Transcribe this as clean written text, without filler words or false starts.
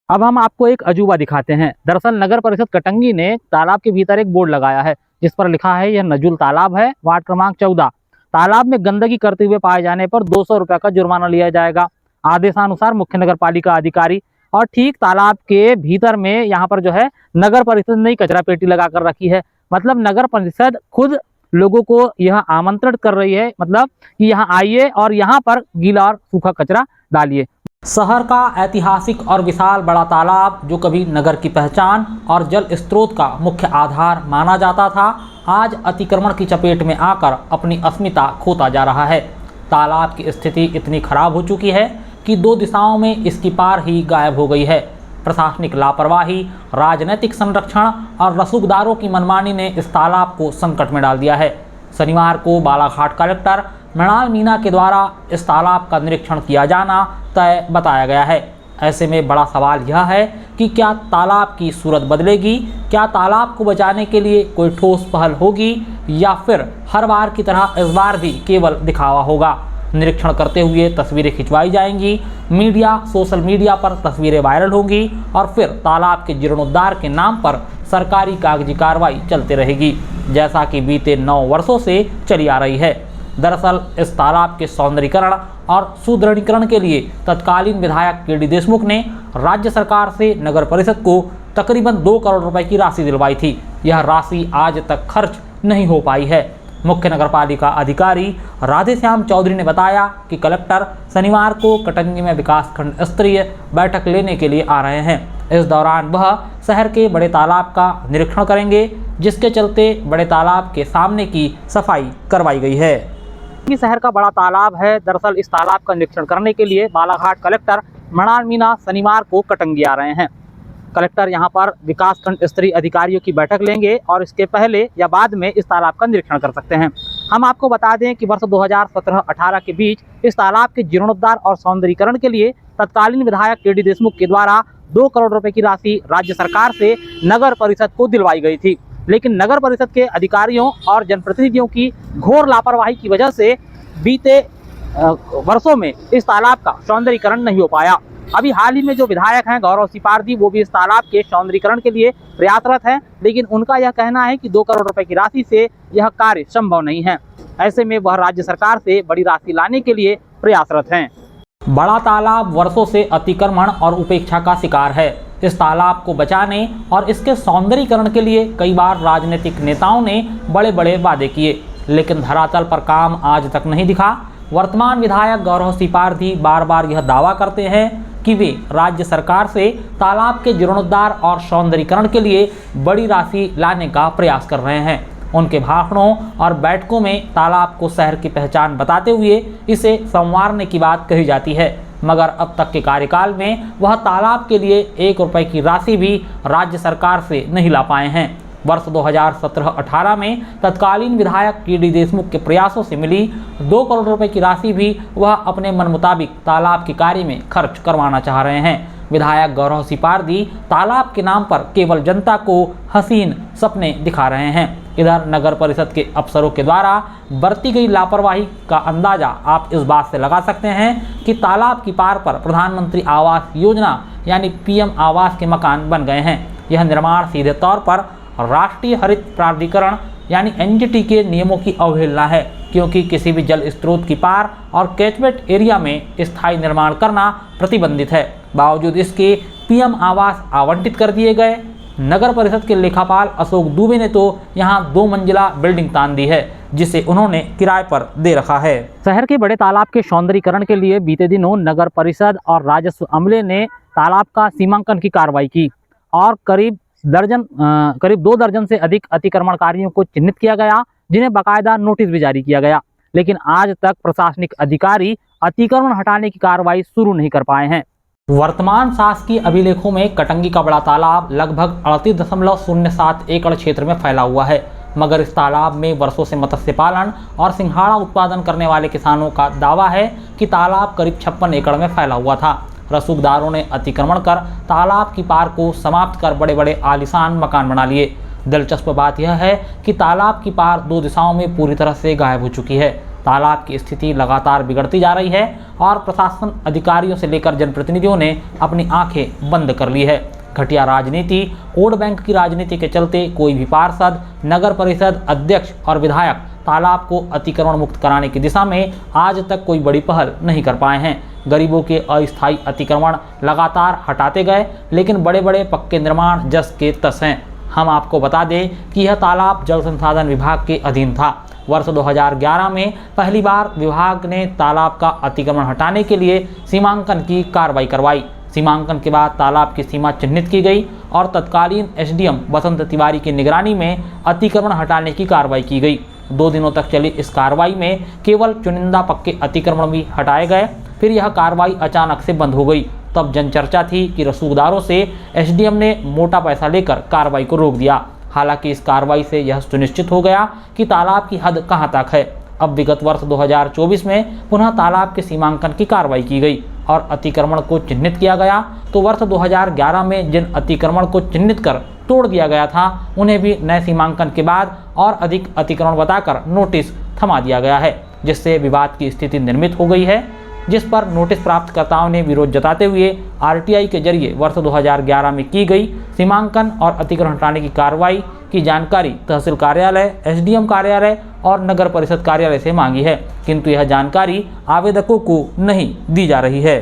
अब हम आपको एक अजूबा दिखाते हैं। दरअसल नगर परिषद कटंगी ने तालाब के भीतर एक बोर्ड लगाया है जिस पर लिखा है यह नजुल तालाब है, वार्ड क्रमांक 14। तालाब में गंदगी करते हुए पाए जाने पर 200 रुपए का जुर्माना लिया जाएगा। आदेशानुसार मुख्य नगर पालिका अधिकारी और ठीक तालाब के भीतर में यहाँ पर जो है नगर परिषद ने कचरा पेटी लगा कर रखी है। मतलब नगर परिषद खुद लोगों को यह आमंत्रण कर रही है, मतलब कि यहाँ आइए और यहाँ पर गीला और सूखा कचरा डालिए। शहर का ऐतिहासिक और विशाल बड़ा तालाब, जो कभी नगर की पहचान और जल स्रोत का मुख्य आधार माना जाता था, आज अतिक्रमण की चपेट में आकर अपनी अस्मिता खोता जा रहा है। तालाब की स्थिति इतनी खराब हो चुकी है कि 2 दिशाओं में इसकी पार ही गायब हो गई है। प्रशासनिक लापरवाही, राजनीतिक संरक्षण और रसूखदारों की मनमानी ने इस तालाब को संकट में डाल दिया है। शनिवार को बालाघाट कलेक्टर मृणाल मीणा के द्वारा इस तालाब का निरीक्षण किया जाना तय बताया गया है। ऐसे में बड़ा सवाल यह है कि क्या तालाब की सूरत बदलेगी? क्या तालाब को बचाने के लिए कोई ठोस पहल होगी या फिर हर बार की तरह इस बार भी केवल दिखावा होगा? निरीक्षण करते हुए तस्वीरें खिंचवाई जाएंगी, सोशल मीडिया पर तस्वीरें वायरल होंगी और फिर तालाब के जीर्णोद्धार के नाम पर सरकारी कागजी कार्रवाई चलती रहेगी, जैसा कि बीते 9 वर्षों से चली आ रही है। दरअसल इस तालाब के सौंदर्यीकरण और सुदृढ़ीकरण के लिए तत्कालीन विधायक के.डी. देशमुख ने राज्य सरकार से नगर परिषद को तकरीबन 2 करोड़ रुपए की राशि दिलवाई थी। यह राशि आज तक खर्च नहीं हो पाई है। मुख्य नगरपालिका अधिकारी राधेश्याम चौधरी ने बताया कि कलेक्टर शनिवार को कटंगी में विकासखंड स्तरीय बैठक लेने के लिए आ रहे हैं। इस दौरान वह शहर के बड़े तालाब का निरीक्षण करेंगे, जिसके चलते बड़े तालाब के सामने की सफाई करवाई गई है। शहर का बड़ा तालाब है। दरअसल इस तालाब का निरीक्षण करने के लिए बालाघाट कलेक्टर मृणाल मीणा शनिवार को कटंगी आ रहे हैं। कलेक्टर यहां पर विकासखंड स्तरीय अधिकारियों की बैठक लेंगे और इसके पहले या बाद में इस तालाब का निरीक्षण कर सकते हैं। हम आपको बता दें कि वर्ष 2017-18 के बीच इस तालाब के जीर्णोद्धार और सौंदर्यीकरण के लिए तत्कालीन विधायक के.डी. देशमुख के द्वारा 2 करोड़ रुपए की राशि राज्य सरकार से नगर परिषद को दिलवाई गई थी। लेकिन नगर परिषद के अधिकारियों और जनप्रतिनिधियों की घोर लापरवाही की वजह से बीते वर्षों में इस तालाब का सौंदर्यीकरण नहीं हो पाया। अभी हाल ही में जो विधायक हैं गौरव सिपार्दी, वो भी इस तालाब के सौंदर्यीकरण के लिए प्रयासरत हैं, लेकिन उनका यह कहना है कि 2 करोड़ रुपए की राशि से यह कार्य संभव नहीं है। ऐसे में वह राज्य सरकार से बड़ी राशि लाने के लिए प्रयासरत हैं। बड़ा तालाब वर्षों से अतिक्रमण और उपेक्षा का शिकार है। इस तालाब को बचाने और इसके सौंदर्यीकरण के लिए कई बार राजनीतिक नेताओं ने बड़े बड़े वादे किए, लेकिन धरातल पर काम आज तक नहीं दिखा। वर्तमान विधायक गौरव सिपार्दी बार बार यह दावा करते हैं कि वे राज्य सरकार से तालाब के जीर्णोद्धार और सौंदर्यीकरण के लिए बड़ी राशि लाने का प्रयास कर रहे हैं। उनके भाषणों और बैठकों में तालाब को शहर की पहचान बताते हुए इसे संवारने की बात कही जाती है, मगर अब तक के कार्यकाल में वह तालाब के लिए 1 रुपए की राशि भी राज्य सरकार से नहीं ला पाए हैं। वर्ष 2017-18 में तत्कालीन विधायक के.डी. देशमुख के प्रयासों से मिली 2 करोड़ रुपए की राशि भी वह अपने मन मुताबिक तालाब के कार्य में खर्च करवाना चाह रहे हैं। विधायक गौरव सिपार्दी तालाब के नाम पर केवल जनता को हसीन सपने दिखा रहे हैं। इधर नगर परिषद के अफसरों के द्वारा बरती गई लापरवाही का अंदाजा आप इस बात से लगा सकते हैं कि तालाब की पार पर प्रधानमंत्री आवास योजना यानी PM आवास के मकान बन गए हैं। यह निर्माण सीधे तौर पर राष्ट्रीय हरित प्राधिकरण यानी NGT के नियमों की अवहेलना है, क्योंकि किसी भी जल स्रोत की पार और कैचमेंट एरिया में स्थायी निर्माण करना प्रतिबंधित है। बावजूद इसके PM आवास आवंटित कर दिए गए। नगर परिषद के लेखापाल अशोक दुबे ने तो यहां 2 मंजिला बिल्डिंग तान दी है, जिसे उन्होंने किराए पर दे रखा है। शहर के बड़े तालाब के सौंदर्यीकरण के लिए बीते दिनों नगर परिषद और राजस्व अमले ने तालाब का सीमांकन की कार्रवाई की और करीब 2 दर्जन से अधिक अतिक्रमणकारियों को चिन्हित किया गया, जिन्हें बाकायदा नोटिस भी जारी किया गया। लेकिन आज तक प्रशासनिक अधिकारी अतिक्रमण हटाने की कार्रवाई शुरू नहीं कर पाए हैं। वर्तमान शासकीय अभिलेखों में कटंगी का बड़ा तालाब लगभग 38.07 एकड़ क्षेत्र में फैला हुआ है, मगर इस तालाब में वर्षों से मत्स्य पालन और सिंघाड़ा उत्पादन करने वाले किसानों का दावा है कि तालाब करीब 56 एकड़ में फैला हुआ था। रसूखदारों ने अतिक्रमण कर तालाब की पार को समाप्त कर बड़े बड़े आलीशान मकान बना लिए। दिलचस्प बात यह है कि तालाब की पार 2 दिशाओं में पूरी तरह से गायब हो चुकी है। तालाब की स्थिति लगातार बिगड़ती जा रही है और प्रशासन अधिकारियों से लेकर जनप्रतिनिधियों ने अपनी आंखें बंद कर ली है। घटिया राजनीति, वोट बैंक की राजनीति के चलते कोई भी पार्षद, नगर परिषद अध्यक्ष और विधायक तालाब को अतिक्रमण मुक्त कराने की दिशा में आज तक कोई बड़ी पहल नहीं कर पाए हैं। गरीबों के अस्थायी अतिक्रमण लगातार हटाते गए, लेकिन बड़े बड़े पक्के निर्माण जस के तस हैं। हम आपको बता दें कि यह तालाब जल संसाधन विभाग के अधीन था। वर्ष 2011 में पहली बार विभाग ने तालाब का अतिक्रमण हटाने के लिए सीमांकन की कार्रवाई करवाई। सीमांकन के बाद तालाब की सीमा चिन्हित की गई और तत्कालीन एसडीएम बसंत तिवारी की निगरानी में अतिक्रमण हटाने की कार्रवाई की गई। 2 दिनों तक चली इस कार्रवाई में केवल चुनिंदा पक्के अतिक्रमण भी हटाए गए। फिर यह कार्रवाई अचानक से बंद हो गई। तब जनचर्चा थी कि रसूखदारों से एसडीएम ने मोटा पैसा लेकर कार्रवाई को रोक दिया। हालांकि इस कार्रवाई से यह सुनिश्चित हो गया कि तालाब की हद कहां तक है। अब विगत वर्ष 2024 में पुनः तालाब के सीमांकन की कार्रवाई की गई और अतिक्रमण को चिन्हित किया गया। तो वर्ष 2011 में जिन अतिक्रमण को चिन्हित कर तोड़ दिया गया था, उन्हें भी नए सीमांकन के बाद और अधिक अतिक्रमण बताकर नोटिस थमा दिया गया है, जिससे विवाद की स्थिति निर्मित हो गई है, जिस पर नोटिस प्राप्तकर्ताओं ने विरोध जताते हुए आरटीआई के जरिए वर्ष 2011 में की गई सीमांकन और अतिक्रमण हटाने की कार्रवाई की जानकारी तहसील कार्यालय, एसडीएम कार्यालय और नगर परिषद कार्यालय से मांगी है, किंतु यह जानकारी आवेदकों को नहीं दी जा रही है।